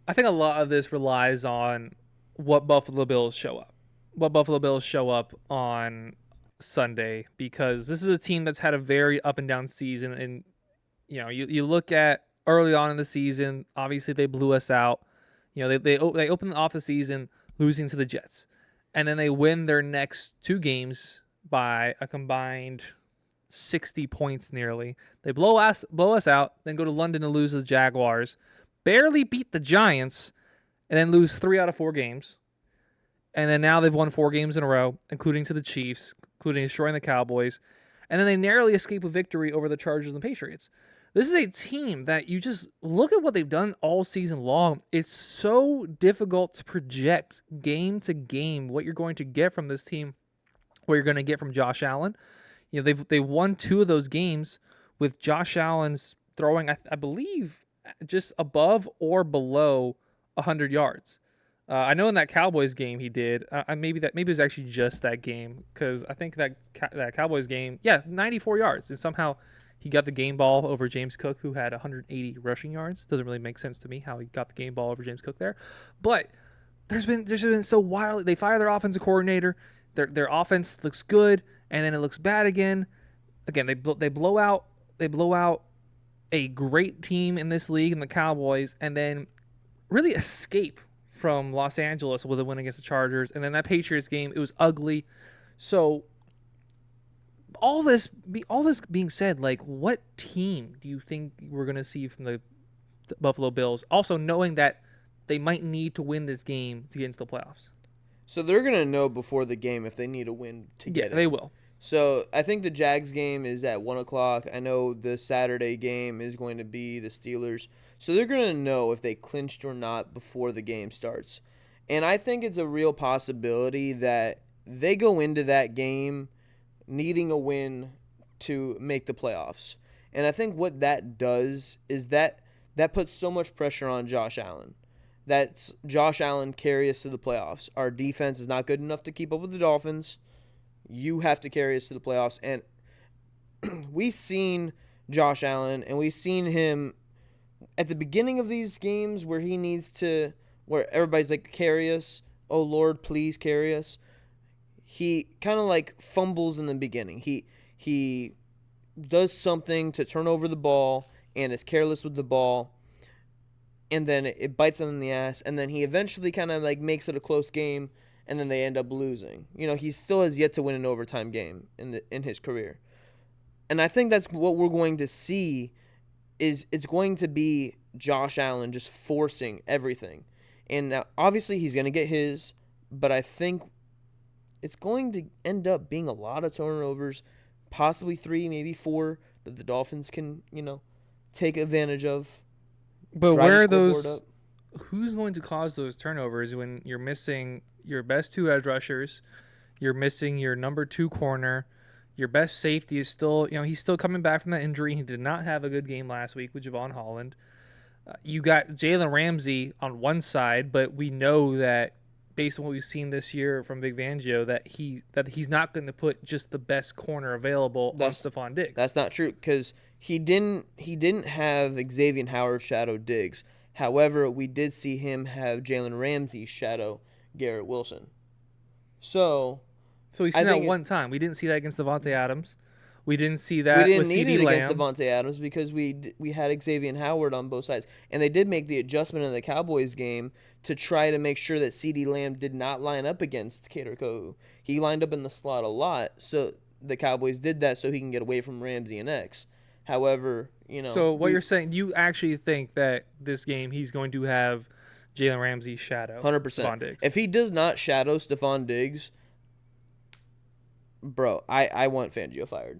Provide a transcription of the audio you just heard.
I think a lot of this relies on what Buffalo Bills show up. What Buffalo Bills show up on Sunday, because this is a team that's had a very up and down season. And you look at early on in the season, obviously they blew us out. They opened off the season losing to the Jets, and then they win their next two games by a combined 60 points nearly. They blow us out, then go to London to lose to the Jaguars, barely beat the Giants, and then lose 3 out of 4 games. And then now they've won 4 games in a row, including to the Chiefs, including destroying the Cowboys. And then they narrowly escape a victory over the Chargers and the Patriots. This is a team that you just look at what they've done all season long. It's so difficult to project game to game what you're going to get from this team, what you're going to get from Josh Allen. They won 2 of those games with Josh Allen throwing, I believe, just above or below 100 yards. I know in that Cowboys game he did. Maybe it was actually just that game, because I think that Cowboys game, 94 yards, and somehow he got the game ball over James Cook, who had 180 rushing yards. Doesn't really make sense to me how he got the game ball over James Cook there, but there's been so wildly. They fire their offensive coordinator. Their offense looks good, and then it looks bad again. Again, they blow out a great team in this league in the Cowboys, and then really escape from Los Angeles with a win against the Chargers. And then that Patriots game, it was ugly. So all this being said, like, what team do you think we're going to see from the Buffalo Bills? Also knowing that they might need to win this game to get into the playoffs. So they're going to know before the game if they need a win to get in. They will. So I think the Jags game is at 1 o'clock. I know the Saturday game is going to be the Steelers. So they're going to know if they clinched or not before the game starts. And I think it's a real possibility that they go into that game needing a win to make the playoffs. And I think what that does is that puts so much pressure on Josh Allen. That's Josh Allen carry us to the playoffs. Our defense is not good enough to keep up with the Dolphins. You have to carry us to the playoffs. And we've seen Josh Allen, and we've seen him at the beginning of these games where where everybody's like, carry us. Oh, Lord, please carry us. He kind of like fumbles in the beginning. He does something to turn over the ball and is careless with the ball. And then it bites him in the ass. And then he eventually kind of like makes it a close game. And then they end up losing. He still has yet to win an overtime game in his career. And I think that's what we're going to see is it's going to be Josh Allen just forcing everything. And now, obviously, he's going to get his, but I think it's going to end up being a lot of turnovers, possibly 3, maybe 4, that the Dolphins can, take advantage of. But where are those? Who's going to cause those turnovers when you're missing your best 2 edge rushers, you're missing your number 2 corner, your best safety is still, he's still coming back from that injury. He did not have a good game last week with Javon Holland. You got Jalen Ramsey on one side, but we know that based on what we've seen this year from Vic Fangio, that he's not going to put just the best corner available on Stephon Diggs. That's not true, because he didn't have Xavier Howard shadow Diggs. However, we did see him have Jalen Ramsey shadow Garrett Wilson. So we've seen that one time. We didn't see that against Devontae Adams. We didn't see that with CeeDee Lamb. Against Devontae Adams because we had Xavier Howard on both sides. And they did make the adjustment in the Cowboys game to try to make sure that CeeDee Lamb did not line up against Kader Kohou. He lined up in the slot a lot, so the Cowboys did that so he can get away from Ramsey and X. However, So what you're saying, you actually think that this game he's going to have Jalen Ramsey shadow 100%. Stephon Diggs? If he does not shadow Stephon Diggs, bro, I want Fangio fired.